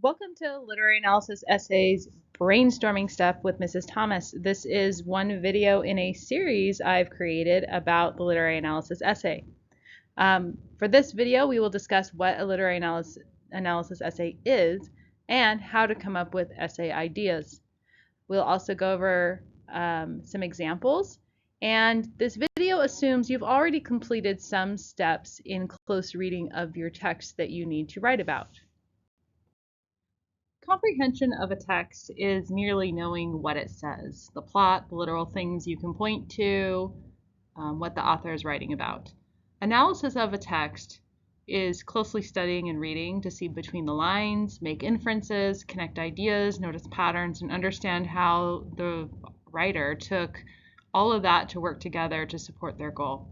Welcome to Literary Analysis Essays Brainstorming Stuff with Mrs. Thomas. This is one video in a series I've created about the literary analysis essay. For this video, we will discuss what a literary analysis essay is and how to come up with essay ideas. We'll also go over some examples, and this video assumes you've already completed some steps in close reading of your text that you need to write about. Comprehension of a text is merely knowing what it says, the plot, the literal things you can point to, what the author is writing about. Analysis of a text is closely studying and reading to see between the lines, make inferences, connect ideas, notice patterns, and understand how the writer took all of that to work together to support their goal.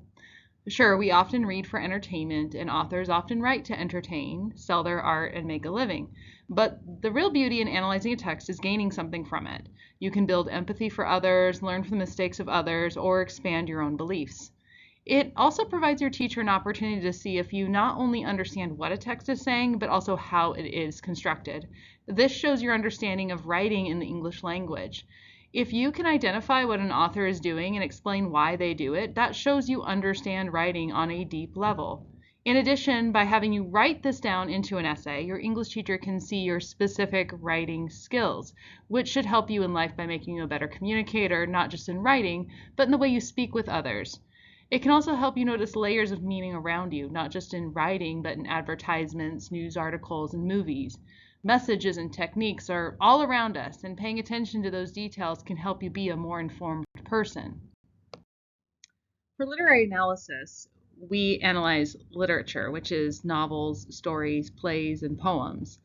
Sure, we often read for entertainment, and authors often write to entertain, sell their art, and make a living. But the real beauty in analyzing a text is gaining something from it. You can build empathy for others, learn from the mistakes of others, or expand your own beliefs. It also provides your teacher an opportunity to see if you not only understand what a text is saying, but also how it is constructed. This shows your understanding of writing in the English language. If you can identify what an author is doing and explain why they do it, that shows you understand writing on a deep level. In addition, by having you write this down into an essay, your English teacher can see your specific writing skills, which should help you in life by making you a better communicator, not just in writing, but in the way you speak with others. It can also help you notice layers of meaning around you, not just in writing, but in advertisements, news articles, and movies. Messages and techniques are all around us, and paying attention to those details can help you be a more informed person. For literary analysis, we analyze literature, which is novels, stories, plays, and poems.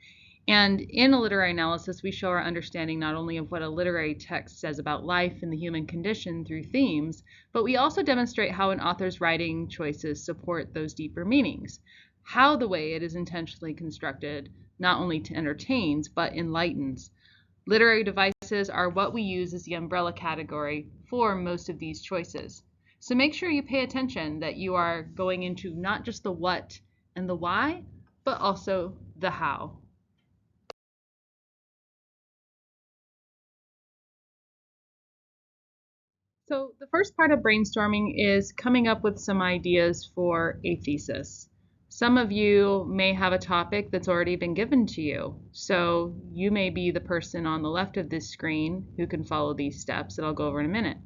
And in a literary analysis, we show our understanding not only of what a literary text says about life and the human condition through themes, but we also demonstrate how an author's writing choices support those deeper meanings, how the way it is intentionally constructed not only entertains, but enlightens. Literary devices are what we use as the umbrella category for most of these choices. So make sure you pay attention that you are going into not just the what and the why, but also the how. So the first part of brainstorming is coming up with some ideas for a thesis. Some of you may have a topic that's already been given to you. So you may be the person on the left of this screen who can follow these steps that I'll go over in a minute.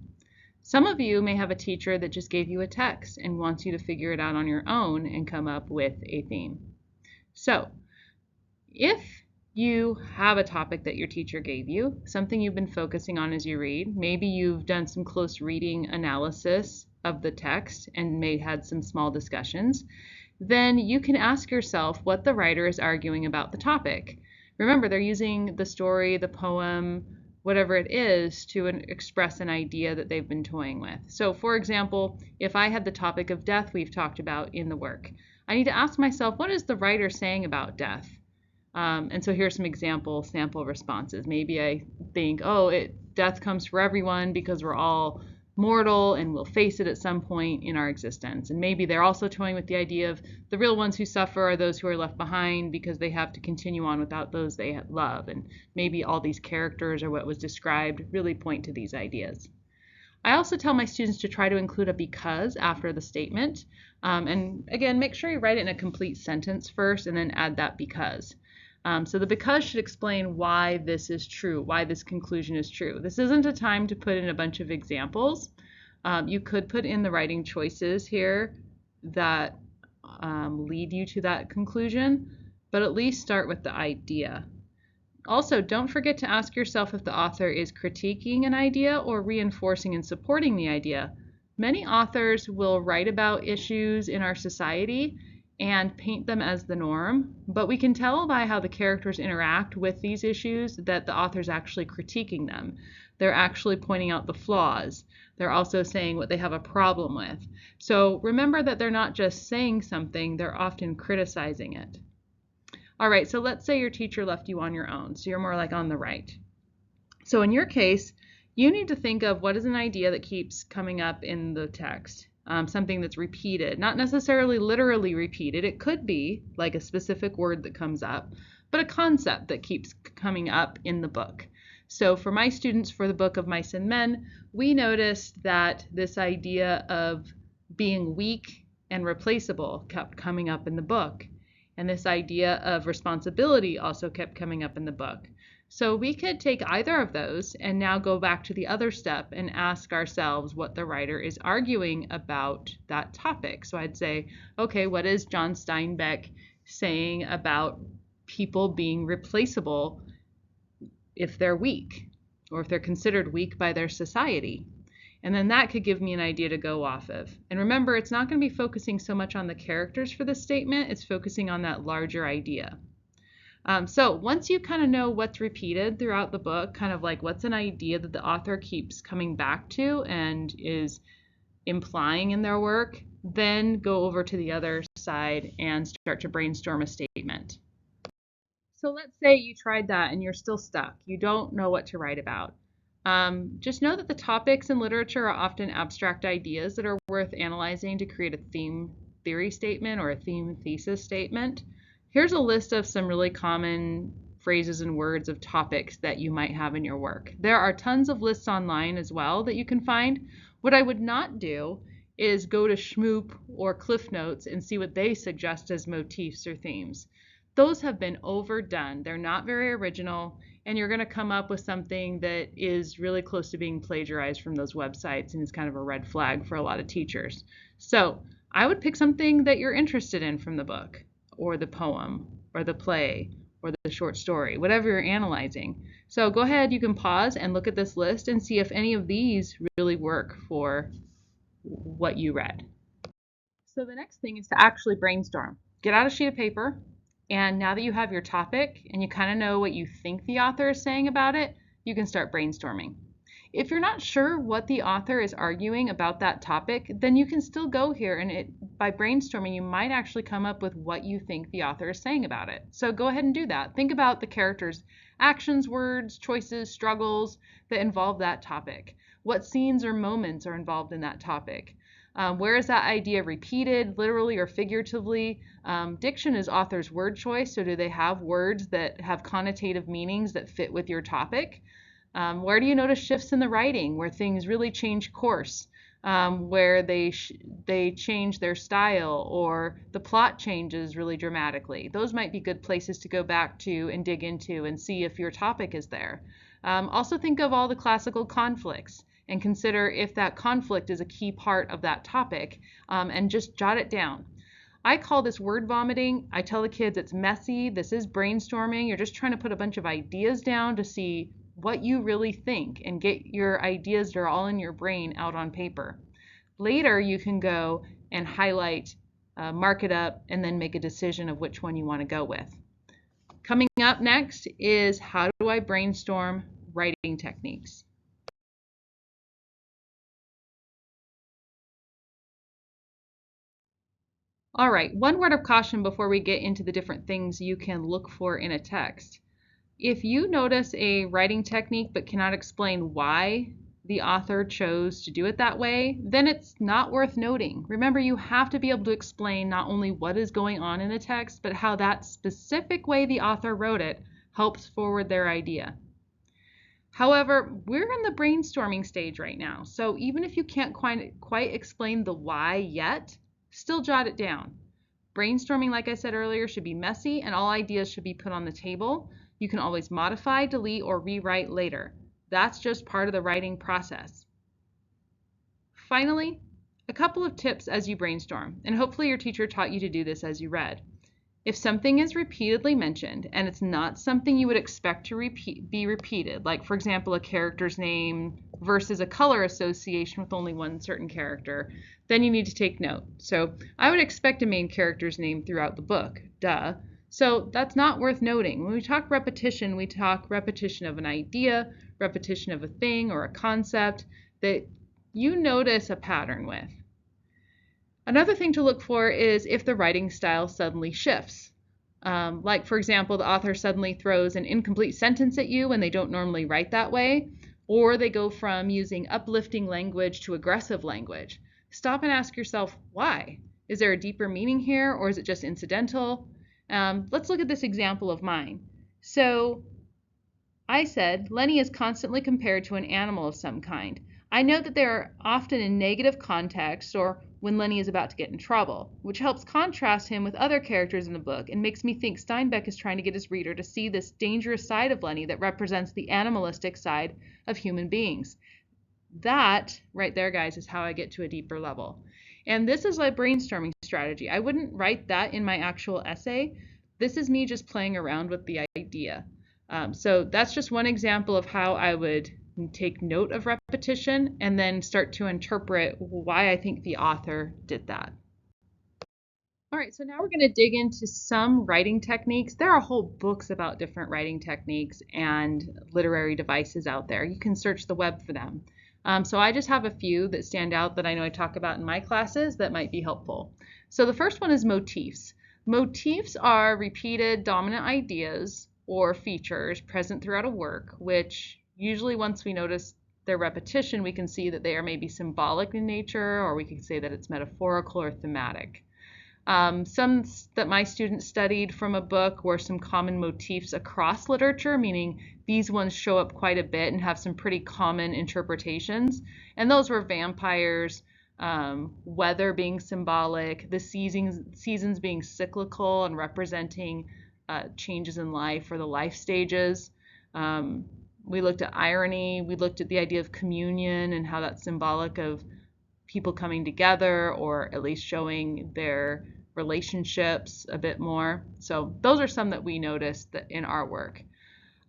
Some of you may have a teacher that just gave you a text and wants you to figure it out on your own and come up with a theme. So if you have a topic that your teacher gave you, something you've been focusing on as you read, maybe you've done some close reading analysis of the text and may have had some small discussions, then you can ask yourself what the writer is arguing about the topic. Remember, they're using the story, the poem, whatever it is to express an idea that they've been toying with. So for example, if I had the topic of death we've talked about in the work, I need to ask myself, what is the writer saying about death? And so here's some sample responses. Maybe I think, death comes for everyone because we're all mortal and we'll face it at some point in our existence. And maybe they're also toying with the idea of the real ones who suffer are those who are left behind because they have to continue on without those they love. And maybe all these characters or what was described really point to these ideas. I also tell my students to try to include a because after the statement. And again, make sure you write it in a complete sentence first and then add that because. So the because should explain why this is true, why this conclusion is true. This isn't a time to put in a bunch of examples. You could put in the writing choices here that lead you to that conclusion, but at least start with the idea. Also, don't forget to ask yourself if the author is critiquing an idea or reinforcing and supporting the idea. Many authors will write about issues in our society and paint them as the norm, but we can tell by how the characters interact with these issues that the author's actually critiquing them. They're actually pointing out the flaws. They're also saying what they have a problem with. So remember that they're not just saying something, they're often criticizing it. All right, so let's say your teacher left you on your own, so you're more like on the right. So in your case, you need to think of what is an idea that keeps coming up in the text. Something that's repeated, not necessarily literally repeated. It could be like a specific word that comes up, but a concept that keeps coming up in the book. So for my students for the book of Mice and Men, we noticed that this idea of being weak and replaceable kept coming up in the book. And this idea of responsibility also kept coming up in the book. So we could take either of those and now go back to the other step and ask ourselves what the writer is arguing about that topic. So I'd say, okay, what is John Steinbeck saying about people being replaceable if they're weak, or if they're considered weak by their society? And then that could give me an idea to go off of. And remember, it's not going to be focusing so much on the characters for this statement, it's focusing on that larger idea. So once you kind of know what's repeated throughout the book, kind of like what's an idea that the author keeps coming back to and is implying in their work, then go over to the other side and start to brainstorm a statement. So let's say you tried that and you're still stuck. You don't know what to write about. Just know that the topics in literature are often abstract ideas that are worth analyzing to create a theme theory statement or a theme thesis statement. Here's a list of some really common phrases and words of topics that you might have in your work. There are tons of lists online as well that you can find. What I would not do is go to Shmoop or Cliff Notes and see what they suggest as motifs or themes. Those have been overdone. They're not very original, and you're going to come up with something that is really close to being plagiarized from those websites and is kind of a red flag for a lot of teachers. So I would pick something that you're interested in from the book, or the poem, or the play, or the short story, whatever you're analyzing. So go ahead, you can pause and look at this list and see if any of these really work for what you read. So the next thing is to actually brainstorm. Get out a sheet of paper, and now that you have your topic and you kind of know what you think the author is saying about it, you can start brainstorming. If you're not sure what the author is arguing about that topic, then you can still go here and by brainstorming, you might actually come up with what you think the author is saying about it. So go ahead and do that. Think about the characters' actions, words, choices, struggles that involve that topic. What scenes or moments are involved in that topic? Where is that idea repeated, literally or figuratively? Diction is author's word choice, so do they have words that have connotative meanings that fit with your topic? Where do you notice shifts in the writing, where things really change course, where they change their style, or the plot changes really dramatically? Those might be good places to go back to and dig into and see if your topic is there. Also think of all the classical conflicts and consider if that conflict is a key part of that topic, and just jot it down. I call this word vomiting. I tell the kids it's messy. This is brainstorming. You're just trying to put a bunch of ideas down to see what you really think and get your ideas that are all in your brain out on paper. Later, you can go and highlight, mark it up, and then make a decision of which one you want to go with. Coming up next is how do I brainstorm writing techniques. All right, one word of caution before we get into the different things you can look for in a text. If you notice a writing technique but cannot explain why the author chose to do it that way, then it's not worth noting. Remember, you have to be able to explain not only what is going on in a text, but how that specific way the author wrote it helps forward their idea. However, we're in the brainstorming stage right now, so even if you can't quite explain the why yet, still jot it down. Brainstorming, like I said earlier, should be messy and all ideas should be put on the table. You can always modify, delete, or rewrite later. That's just part of the writing process. Finally, a couple of tips as you brainstorm, and hopefully your teacher taught you to do this as you read. If something is repeatedly mentioned and it's not something you would expect to be repeated, like for example a character's name versus a color association with only one certain character, then you need to take note. So I would expect a main character's name throughout the book, duh. So that's not worth noting. When we talk repetition, we talk repetition of an idea, repetition of a thing or a concept that you notice a pattern with. Another thing to look for is if the writing style suddenly shifts. Like, for example, the author suddenly throws an incomplete sentence at you when they don't normally write that way, or they go from using uplifting language to aggressive language. Stop and ask yourself, why? Is there a deeper meaning here, or is it just incidental? Let's look at this example of mine. So I said, Lenny is constantly compared to an animal of some kind. I know that they are often in negative context or when Lenny is about to get in trouble, which helps contrast him with other characters in the book and makes me think Steinbeck is trying to get his reader to see this dangerous side of Lenny that represents the animalistic side of human beings. That right there, guys, is how I get to a deeper level. And this is a brainstorming strategy. I wouldn't write that in my actual essay. This is me just playing around with the idea. So that's just one example of how I would take note of repetition and then start to interpret why I think the author did that. All right, so now we're going to dig into some writing techniques. There are whole books about different writing techniques and literary devices out there. You can search the web for them. So I just have a few that stand out that I know I talk about in my classes that might be helpful. So the first one is motifs. Motifs are repeated dominant ideas or features present throughout a work, which usually once we notice their repetition, we can see that they are maybe symbolic in nature, or we can say that it's metaphorical or thematic. Some that my students studied from a book were some common motifs across literature, meaning these ones show up quite a bit and have some pretty common interpretations. And those were vampires, weather being symbolic, the seasons being cyclical and representing changes in life or the life stages. We looked at irony. We looked at the idea of communion and how that's symbolic of people coming together or at least showing their relationships a bit more. So those are some that we noticed that in our work.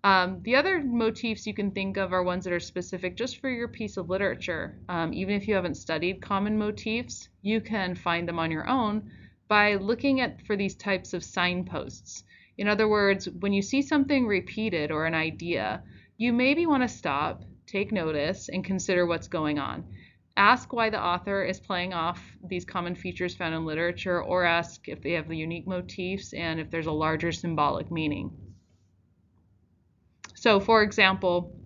The other motifs you can think of are ones that are specific just for your piece of literature. Even if you haven't studied common motifs, you can find them on your own by looking for these types of signposts. In other words, when you see something repeated or an idea, you maybe want to stop, take notice, and consider what's going on. Ask why the author is playing off these common features found in literature, or ask if they have the unique motifs and if there's a larger symbolic meaning. So, for example,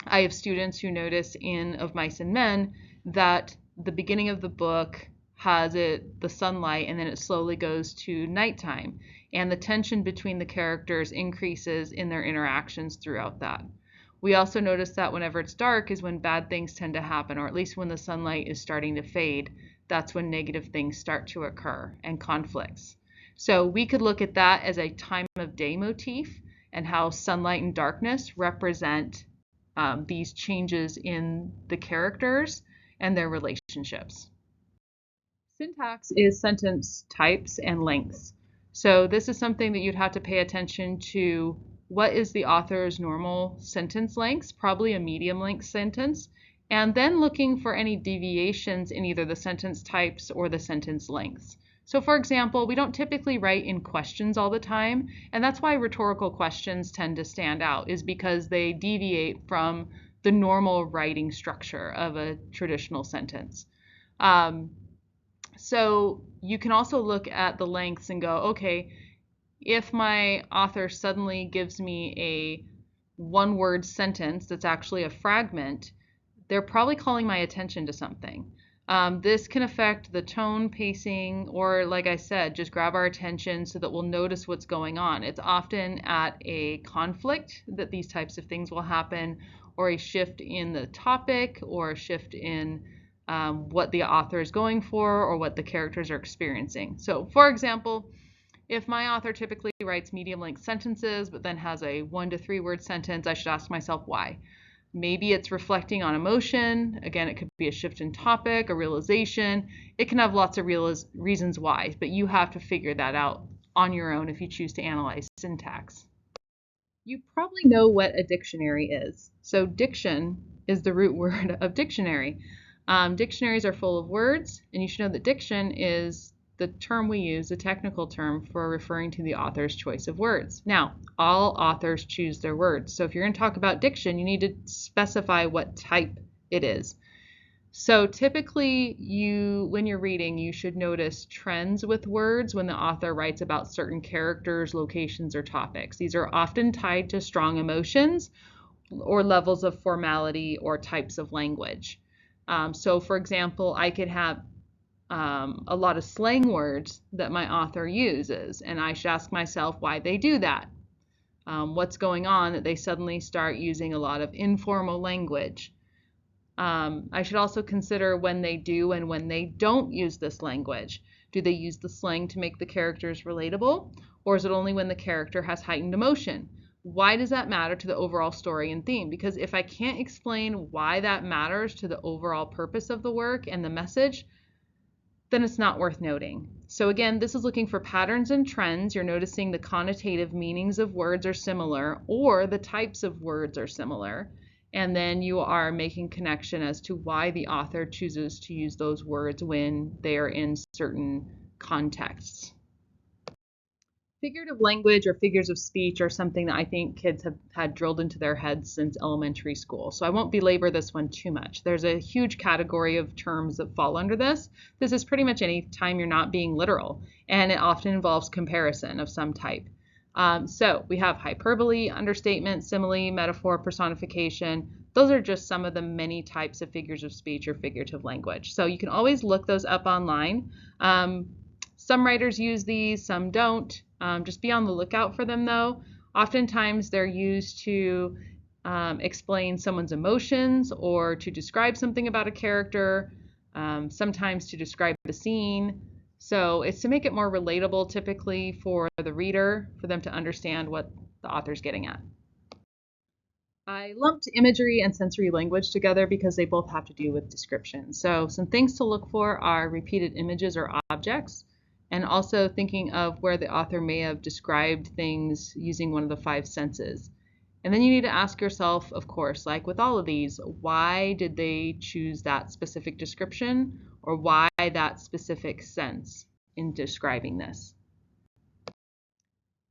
I have students who notice in Of Mice and Men that the beginning of the book has the sunlight, and then it slowly goes to nighttime, and the tension between the characters increases in their interactions throughout that. We also notice that whenever it's dark is when bad things tend to happen, or at least when the sunlight is starting to fade, that's when negative things start to occur and conflicts. So we could look at that as a time of day motif and how sunlight and darkness represent these changes in the characters and their relationships. Syntax is sentence types and lengths. So this is something that you'd have to pay attention to. What is the author's normal sentence lengths? Probably a medium length sentence. And then looking for any deviations in either the sentence types or the sentence lengths. So for example, we don't typically write in questions all the time, and that's why rhetorical questions tend to stand out, is because they deviate from the normal writing structure of a traditional sentence. So you can also look at the lengths and go, okay, if my author suddenly gives me a one-word sentence that's actually a fragment, they're probably calling my attention to something. This can affect the tone, pacing, or like I said, just grab our attention so that we'll notice what's going on. It's often at a conflict that these types of things will happen, or a shift in the topic, or a shift in what the author is going for, or what the characters are experiencing. So for example, if my author typically writes medium-length sentences, but then has a 1 to 3 word sentence, I should ask myself why. Maybe it's reflecting on emotion. Again, it could be a shift in topic, a realization. It can have lots of reasons why, but you have to figure that out on your own if you choose to analyze syntax. You probably know what a dictionary is. So diction is the root word of dictionary. Dictionaries are full of words, and you should know that diction is the term we use, the technical term for referring to the author's choice of words. Now, all authors choose their words. So if you're going to talk about diction, you need to specify what type it is. So typically, when you're reading, you should notice trends with words when the author writes about certain characters, locations, or topics. These are often tied to strong emotions or levels of formality or types of language. So for example, I could have a lot of slang words that my author uses, and I should ask myself why they do that. What's going on that they suddenly start using a lot of informal language. I should also consider when they do and when they don't use this language. Do they use the slang to make the characters relatable, or is it only when the character has heightened emotion? Why does that matter to the overall story and theme? Because if I can't explain why that matters to the overall purpose of the work and the message, then it's not worth noting. So again, this is looking for patterns and trends. You're noticing the connotative meanings of words are similar, or the types of words are similar. And then you are making connection as to why the author chooses to use those words when they are in certain contexts. Figurative language or figures of speech are something that I think kids have had drilled into their heads since elementary school. So I won't belabor this one too much. There's a huge category of terms that fall under this. This is pretty much any time you're not being literal, and it often involves comparison of some type. So we have hyperbole, understatement, simile, metaphor, personification. Those are just some of the many types of figures of speech or figurative language. So you can always look those up online. Some writers use these, some don't. Just be on the lookout for them though. Oftentimes they're used to explain someone's emotions or to describe something about a character, sometimes to describe the scene. So it's to make it more relatable typically for the reader, for them to understand what the author's getting at. I lumped imagery and sensory language together because they both have to do with description. So some things to look for are repeated images or objects, and also thinking of where the author may have described things using one of the five senses. And then you need to ask yourself, of course, like with all of these, why did they choose that specific description, or why that specific sense in describing this?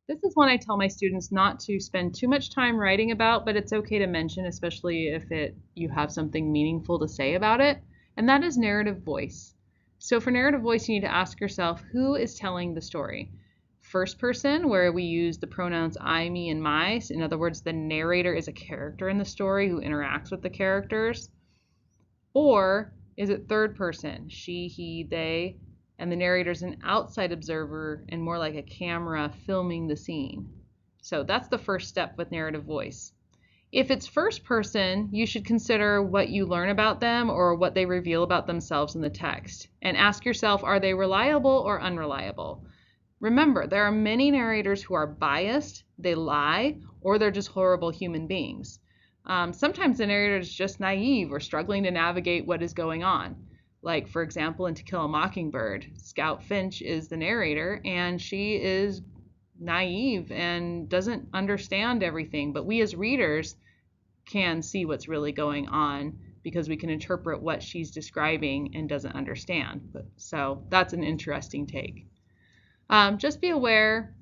This is one I tell my students not to spend too much time writing about, but it's okay to mention, especially if you have something meaningful to say about it, and that is narrative voice. So for narrative voice, you need to ask yourself, who is telling the story? First person, where we use the pronouns I, me, and my. In other words, the narrator is a character in the story who interacts with the characters. Or is it third person, she, he, they, and the narrator is an outside observer and more like a camera filming the scene? So that's the first step with narrative voice. If it's first person, you should consider what you learn about them or what they reveal about themselves in the text, and ask yourself, are they reliable or unreliable? Remember, there are many narrators who are biased, they lie, or they're just horrible human beings. Sometimes the narrator is just naive or struggling to navigate what is going on. Like, for example, in To Kill a Mockingbird, Scout Finch is the narrator, and she is naive and doesn't understand everything, but we as readers can see what's really going on because we can interpret what she's describing and doesn't understand. So that's an interesting take. Just be aware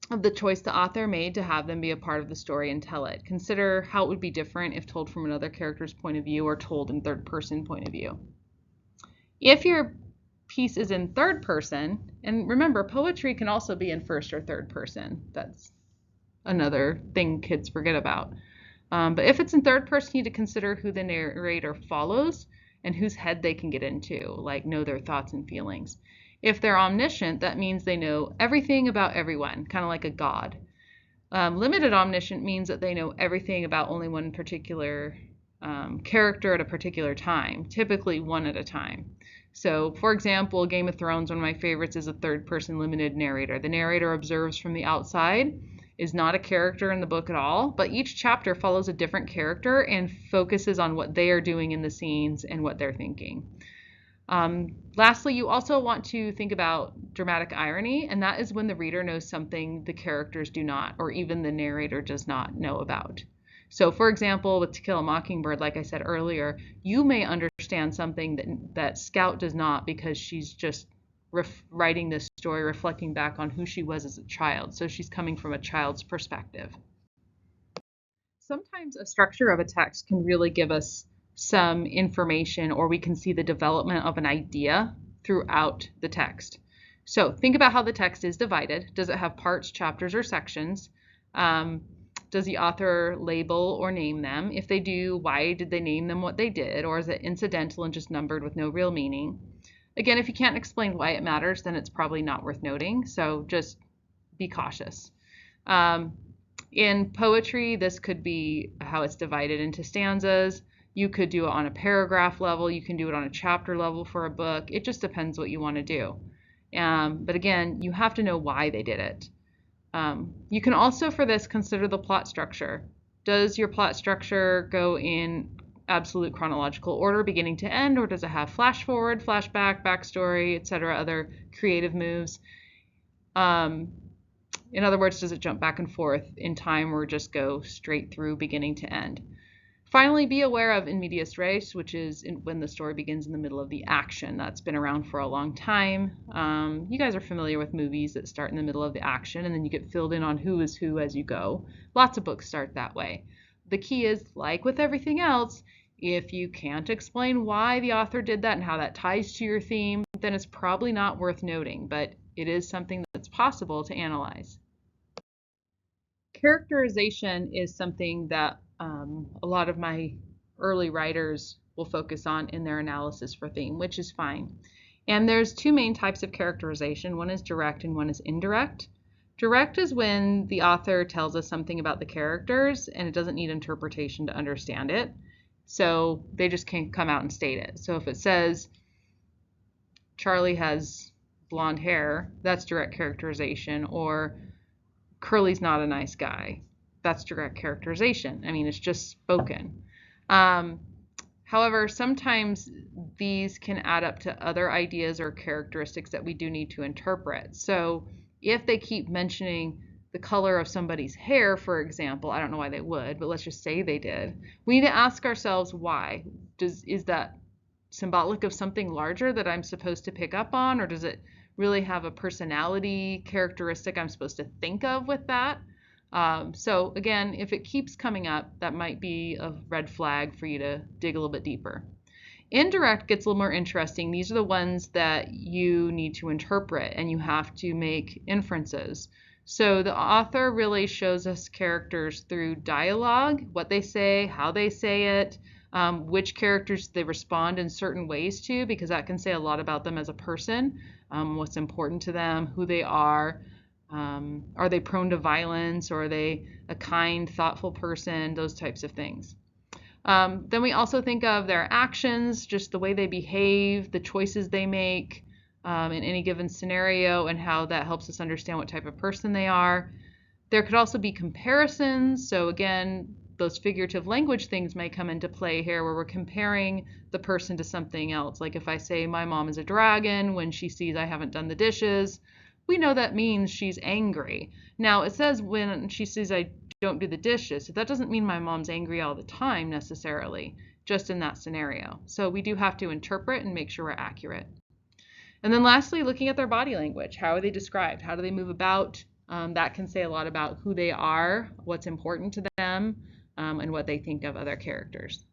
of the choice the author made to have them be a part of the story and tell it. Consider how it would be different if told from another character's point of view or told in third person point of view. If your piece is in third person, and remember, poetry can also be in first or third person. That's another thing kids forget about. But if it's in third person, you need to consider who the narrator follows and whose head they can get into, like know their thoughts and feelings. If they're omniscient, that means they know everything about everyone, kind of like a god. Limited omniscient means that they know everything about only one particular character at a particular time, typically one at a time. So, for example, Game of Thrones, one of my favorites, is a third-person limited narrator. The narrator observes from the outside, is not a character in the book at all, but each chapter follows a different character and focuses on what they are doing in the scenes and what they're thinking. Lastly, you also want to think about dramatic irony, and that is when the reader knows something the characters do not, or even the narrator does not know about. So, for example, with To Kill a Mockingbird, like I said earlier, you may understand something that Scout does not because she's just writing this story reflecting back on who she was as a child. So she's coming from a child's perspective. Sometimes a structure of a text can really give us some information, or we can see the development of an idea throughout the text. So think about how the text is divided. Does it have parts, chapters, or sections? Does the author label or name them? If they do, why did they name them what they did? Or is it incidental and just numbered with no real meaning? Again, if you can't explain why it matters, then it's probably not worth noting. So just be cautious. In poetry, this could be how it's divided into stanzas. You could do it on a paragraph level. You can do it on a chapter level for a book. It just depends what you want to do. But again, you have to know why they did it. You can also, for this, consider the plot structure. Does your plot structure go in absolute chronological order, beginning to end, or does it have flash forward, flashback, backstory, etc., other creative moves? In other words, does it jump back and forth in time or just go straight through beginning to end? Finally, be aware of in medias res, which is when the story begins in the middle of the action. That's been around for a long time. You guys are familiar with movies that start in the middle of the action and then you get filled in on who is who as you go. Lots of books start that way. The key is, like with everything else, if you can't explain why the author did that and how that ties to your theme, then it's probably not worth noting, but it is something that's possible to analyze. Characterization is something that a lot of my early writers will focus on in their analysis for theme, which is fine. And there's two main types of characterization. One is direct and one is indirect. Direct is when the author tells us something about the characters and it doesn't need interpretation to understand it. So they just can come out and state it. So if it says Charlie has blonde hair, that's direct characterization, or Curly's not a nice guy. That's direct characterization. I mean, it's just spoken. However, sometimes these can add up to other ideas or characteristics that we do need to interpret. So if they keep mentioning the color of somebody's hair, for example, I don't know why they would, but let's just say they did. We need to ask ourselves why. Is that symbolic of something larger that I'm supposed to pick up on, or does it really have a personality characteristic I'm supposed to think of with that? So again, if it keeps coming up, that might be a red flag for you to dig a little bit deeper. Indirect gets a little more interesting. These are the ones that you need to interpret and you have to make inferences. So the author really shows us characters through dialogue, what they say, how they say it, which characters they respond in certain ways to, because that can say a lot about them as a person, what's important to them, who they are they prone to violence, or are they a kind, thoughtful person, those types of things. Then we also think of their actions, just the way they behave, the choices they make in any given scenario, and how that helps us understand what type of person they are. There could also be comparisons. So again, those figurative language things may come into play here, where we're comparing the person to something else. Like if I say my mom is a dragon when she sees I haven't done the dishes, we know that means she's angry. Now it says when she sees I don't do the dishes, so that doesn't mean my mom's angry all the time necessarily, just in that scenario. So we do have to interpret and make sure we're accurate. And then lastly, looking at their body language. How are they described? How do they move about? That can say a lot about who they are, what's important to them, and what they think of other characters.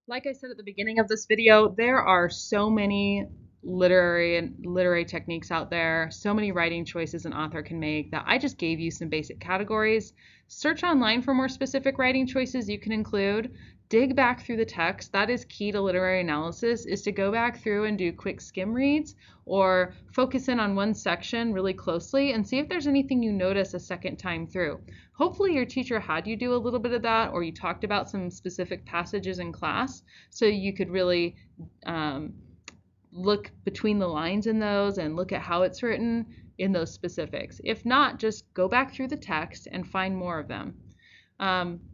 Like I said at the beginning of this video, there are so many literary techniques out there, so many writing choices an author can make, that I just gave you some basic categories. Search online for more specific writing choices you can include. Dig back through the text. That is key to literary analysis, is to go back through and do quick skim reads or focus in on one section really closely and see if there's anything you notice a second time through. Hopefully your teacher had you do a little bit of that, or you talked about some specific passages in class so you could really look between the lines in those and look at how it's written in those specifics. If not, just go back through the text and find more of them.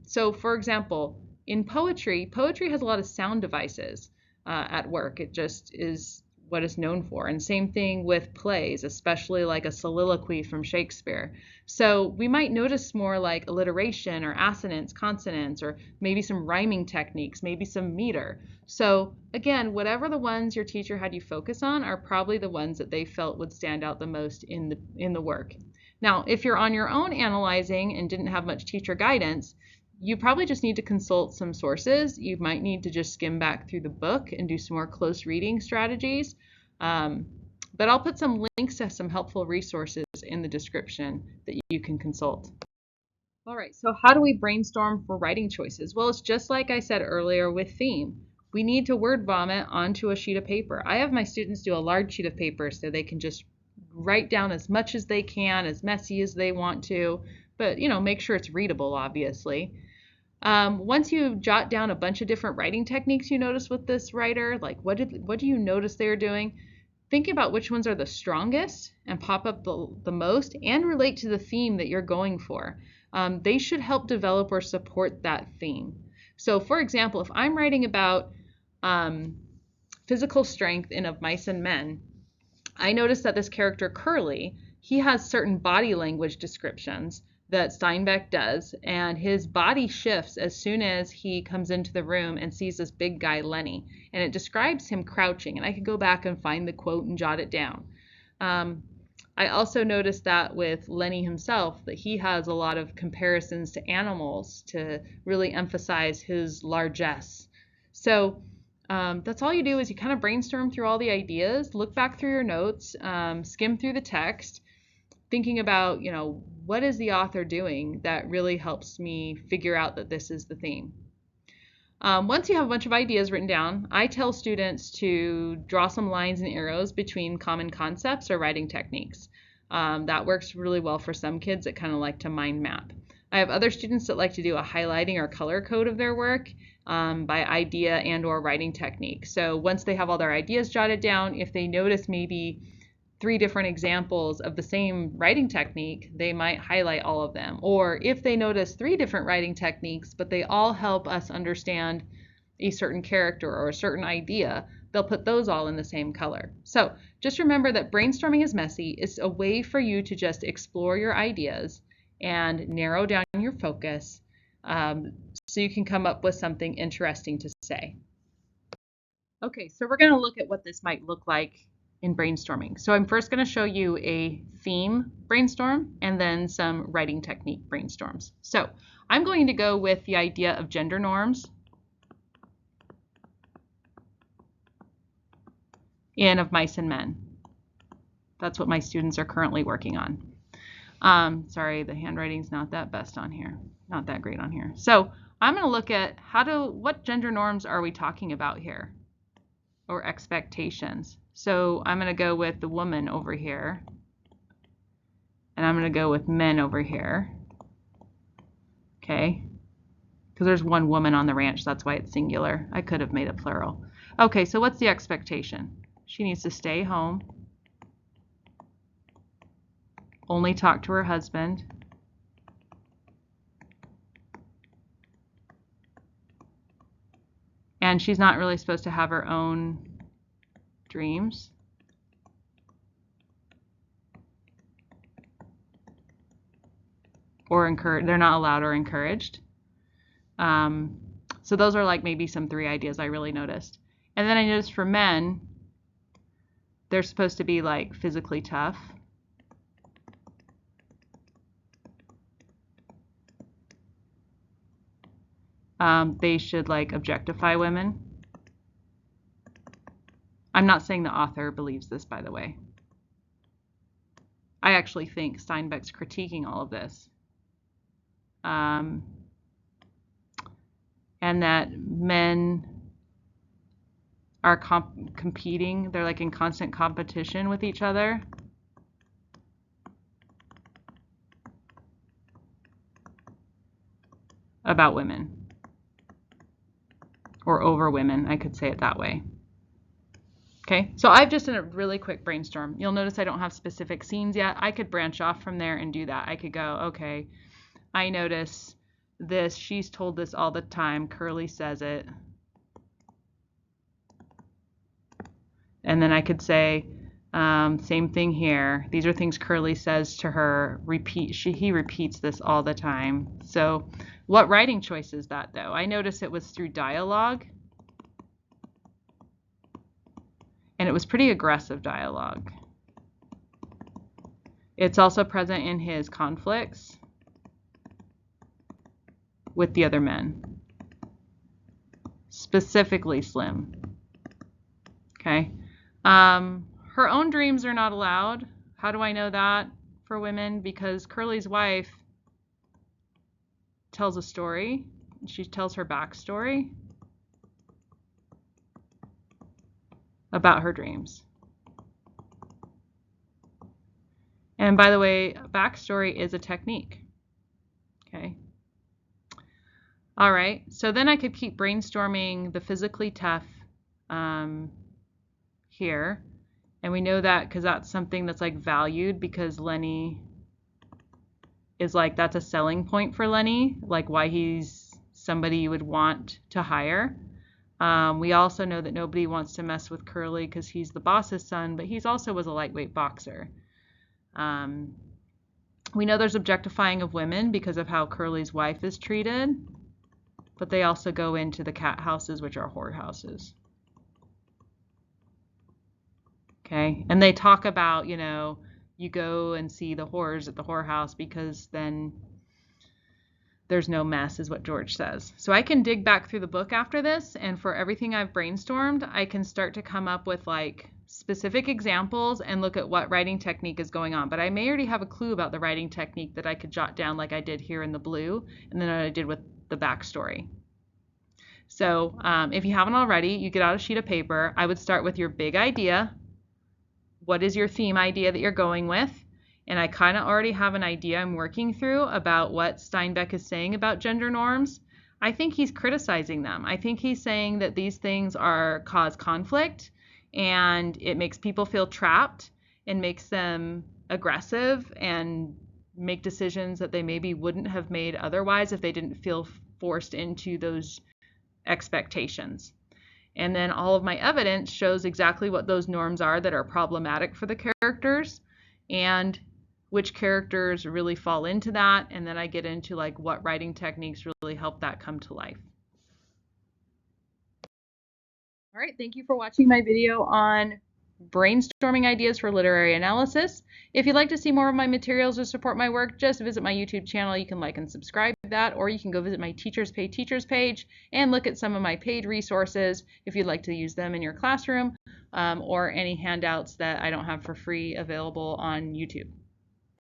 So for example, in poetry has a lot of sound devices at work. It just is what it's known for. And same thing with plays, especially like a soliloquy from Shakespeare. So we might notice more like alliteration or assonance, consonants, or maybe some rhyming techniques, maybe some meter. So again, whatever the ones your teacher had you focus on are probably the ones that they felt would stand out the most in the work. Now, if you're on your own analyzing and didn't have much teacher guidance, you probably just need to consult some sources. You might need to just skim back through the book and do some more close reading strategies. But I'll put some links to some helpful resources in the description that you can consult. All right, so how do we brainstorm for writing choices? Well, it's just like I said earlier with theme. we need to word vomit onto a sheet of paper. I have my students do a large sheet of paper so they can just write down as much as they can, as messy as they want to, but make sure it's readable, obviously. Once you jot down a bunch of different writing techniques you notice with this writer, like what do you notice they're doing? Think about which ones are the strongest and pop up the most and relate to the theme that you're going for. They should help develop or support that theme. So for example, if I'm writing about physical strength in Of Mice and Men, I noticed that this character Curly, he has certain body language descriptions that Steinbeck does, and his body shifts as soon as he comes into the room and sees this big guy Lenny, and it describes him crouching, and I could go back and find the quote and jot it down. I also noticed that with Lenny himself, that he has a lot of comparisons to animals to really emphasize his largesse. So that's all you do is you kind of brainstorm through all the ideas, look back through your notes, skim through the text, thinking about, what is the author doing that really helps me figure out that this is the theme. Once you have a bunch of ideas written down, I tell students to draw some lines and arrows between common concepts or writing techniques. That works really well for some kids that kind of like to mind map. I have other students that like to do a highlighting or color code of their work by idea and or writing technique. So once they have all their ideas jotted down, if they notice maybe 3 different examples of the same writing technique, they might highlight all of them. Or if they notice 3 different writing techniques, but they all help us understand a certain character or a certain idea, they'll put those all in the same color. So just remember that brainstorming is messy. It's a way for you to just explore your ideas and narrow down your focus so you can come up with something interesting to say. Okay, so we're going to look at what this might look like in brainstorming. So I'm first going to show you a theme brainstorm and then some writing technique brainstorms. So I'm going to go with the idea of gender norms in Of Mice and Men. That's what my students are currently working on. Sorry, the handwriting's not that best on here, not that great on here. So I'm going to look at what gender norms are we talking about here, or expectations. So I'm going to go with the woman over here, and I'm going to go with men over here. Okay, because there's one woman on the ranch, that's why it's singular. I could have made it plural. Okay, so what's the expectation? She needs to stay home, only talk to her husband, and she's not really supposed to have her own dreams. Or they're not allowed or encouraged. So those are like maybe some 3 ideas I really noticed. And then I noticed for men, they're supposed to be like physically tough. They should like objectify women. I'm not saying the author believes this, by the way. I actually think Steinbeck's critiquing all of this. And that men are competing. They're like in constant competition with each other. About women. Or over women, I could say it that way. Okay, so I've just done a really quick brainstorm. You'll notice I don't have specific scenes yet. I could branch off from there and do that. I could go, okay, I notice this. She's told this all the time. Curly says it. And then I could say, same thing here. These are things Curly says to her. He repeats this all the time. So what writing choice is that, though? I notice it was through dialogue. And it was pretty aggressive dialogue. It's also present in his conflicts with the other men, specifically Slim. Okay. Her own dreams are not allowed. How do I know that for women? Because Curly's wife tells a story. She tells her backstory. about her dreams. And by the way, backstory is a technique. Okay. All right, so then I could keep brainstorming the physically tough here. And we know that because that's something that's like valued, because Lenny is like, that's a selling point for Lenny, like why he's somebody you would want to hire. We also know that nobody wants to mess with Curly because he's the boss's son, but he's also was a lightweight boxer. We know there's objectifying of women because of how Curly's wife is treated, but they also go into the cat houses, which are whore houses. Okay, and they talk about, you know, you go and see the whores at the whorehouse because then there's no mess, is what George says. So I can dig back through the book after this, and for everything I've brainstormed, I can start to come up with like specific examples and look at what writing technique is going on. But I may already have a clue about the writing technique that I could jot down like I did here in the blue, and then I did with the backstory. So if you haven't already, you get out a sheet of paper. I would start with your big idea. What is your theme idea that you're going with? And I kind of already have an idea I'm working through about what Steinbeck is saying about gender norms. I think he's criticizing them. I think he's saying that these things cause conflict, and it makes people feel trapped and makes them aggressive and make decisions that they maybe wouldn't have made otherwise if they didn't feel forced into those expectations. And then all of my evidence shows exactly what those norms are that are problematic for the characters and which characters really fall into that. And then I get into like what writing techniques really help that come to life. All right, thank you for watching my video on brainstorming ideas for literary analysis. If you'd like to see more of my materials or support my work, just visit my YouTube channel. You can like and subscribe to that, or you can go visit my Teachers Pay Teachers page and look at some of my paid resources if you'd like to use them in your classroom, or any handouts that I don't have for free available on YouTube.